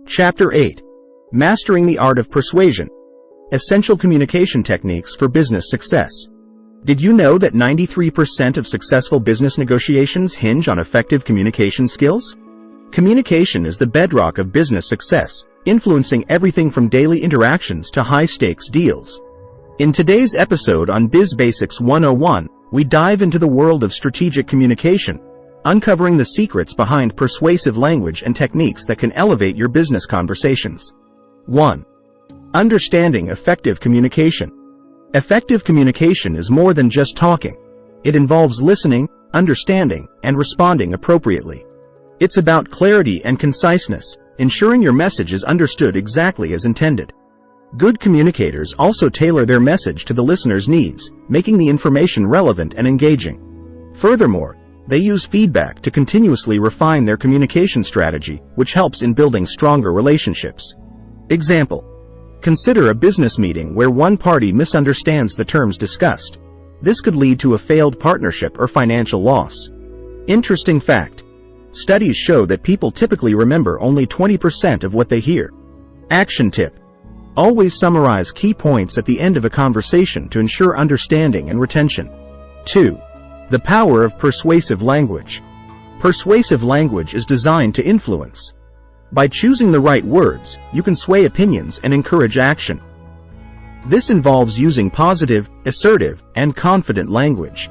Chapter 8. Mastering the Art of Persuasion. Essential Communication Techniques for Business Success. Did you know that 93% of successful business negotiations hinge on effective communication skills? Communication is the bedrock of business success, influencing everything from daily interactions to high-stakes deals. In today's episode on Biz Basics 101, we dive into the world of strategic communication, uncovering the secrets behind persuasive language and techniques that can elevate your business conversations. 1. Understanding effective communication. Effective communication is more than just talking. It involves listening, understanding, and responding appropriately. It's about clarity and conciseness, ensuring your message is understood exactly as intended. Good communicators also tailor their message to the listener's needs, making the information relevant and engaging. Furthermore, they use feedback to continuously refine their communication strategy, which helps in building stronger relationships. Example: consider a business meeting where one party misunderstands the terms discussed. This could lead to a failed partnership or financial loss. Interesting fact: studies show that people typically remember only 20% of what they hear. Action tip: always summarize key points at the end of a conversation to ensure understanding and retention. 2. The power of persuasive language. Persuasive language is designed to influence. By choosing the right words, you can sway opinions and encourage action. This involves using positive, assertive, and confident language.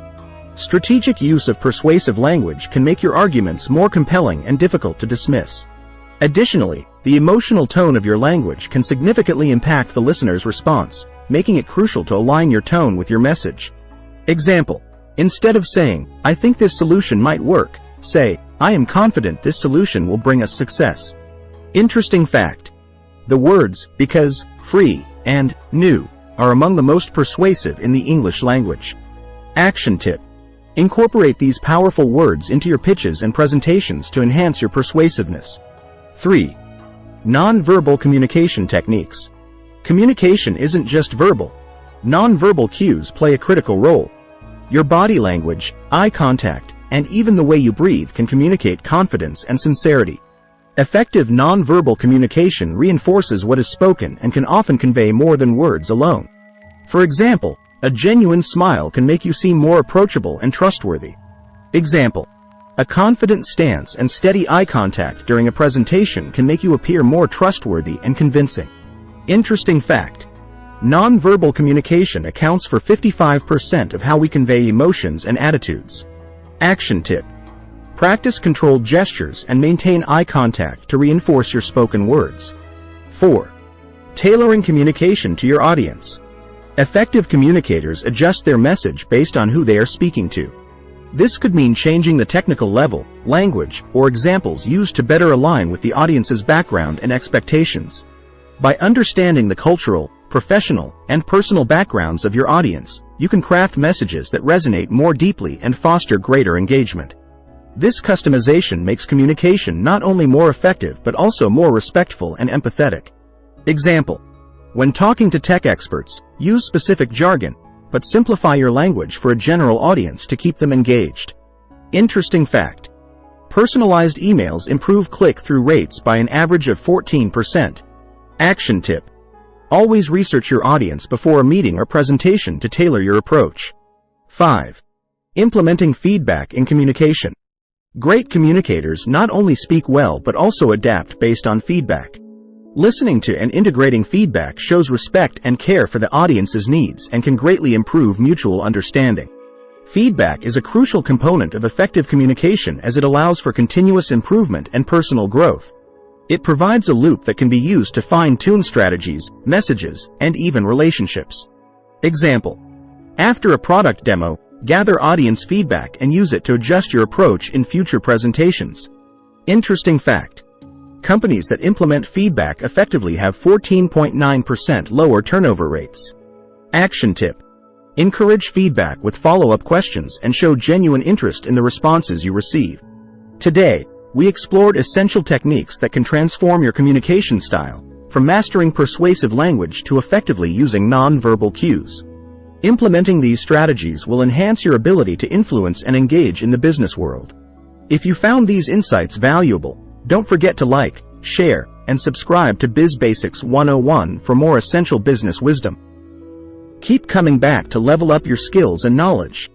Strategic use of persuasive language can make your arguments more compelling and difficult to dismiss. Additionally, the emotional tone of your language can significantly impact the listener's response, making it crucial to align your tone with your message. Example: instead of saying, "I think this solution might work," say, "I am confident this solution will bring us success." Interesting fact: the words because, free, and new are among the most persuasive in the English language. Action tip: incorporate these powerful words into your pitches and presentations to enhance your persuasiveness. 3. Non-verbal communication techniques. Communication isn't just verbal. Non-verbal cues play a critical role. Your body language, eye contact, and even the way you breathe can communicate confidence and sincerity. Effective non-verbal communication reinforces what is spoken and can often convey more than words alone. For example, a genuine smile can make you seem more approachable and trustworthy. Example: a confident stance and steady eye contact during a presentation can make you appear more trustworthy and convincing. Interesting fact: non-verbal communication accounts for 55% of how we convey emotions and attitudes. Action tip: practice controlled gestures and maintain eye contact to reinforce your spoken words. 4. Tailoring communication to your audience. Effective communicators adjust their message based on who they are speaking to. This could mean changing the technical level, language, or examples used to better align with the audience's background and expectations. By understanding the cultural, professional, and personal backgrounds of your audience, you can craft messages that resonate more deeply and foster greater engagement. This customization makes communication not only more effective but also more respectful and empathetic. Example: when talking to tech experts, use specific jargon, but simplify your language for a general audience to keep them engaged. Interesting fact: personalized emails improve click-through rates by an average of 14%. Action tip: always research your audience before a meeting or presentation to tailor your approach. 5. Implementing feedback in communication. Great communicators not only speak well but also adapt based on feedback. Listening to and integrating feedback shows respect and care for the audience's needs and can greatly improve mutual understanding. Feedback is a crucial component of effective communication as it allows for continuous improvement and personal growth. It provides a loop that can be used to fine-tune strategies, messages, and even relationships. Example: after a product demo, gather audience feedback and use it to adjust your approach in future presentations. Interesting fact: companies that implement feedback effectively have 14.9% lower turnover rates. Action tip: encourage feedback with follow-up questions and show genuine interest in the responses you receive. Today, we explored essential techniques that can transform your communication style, from mastering persuasive language to effectively using non-verbal cues. Implementing these strategies will enhance your ability to influence and engage in the business world. If you found these insights valuable, don't forget to like, share, and subscribe to Biz Basics 101 for more essential business wisdom. Keep coming back to level up your skills and knowledge.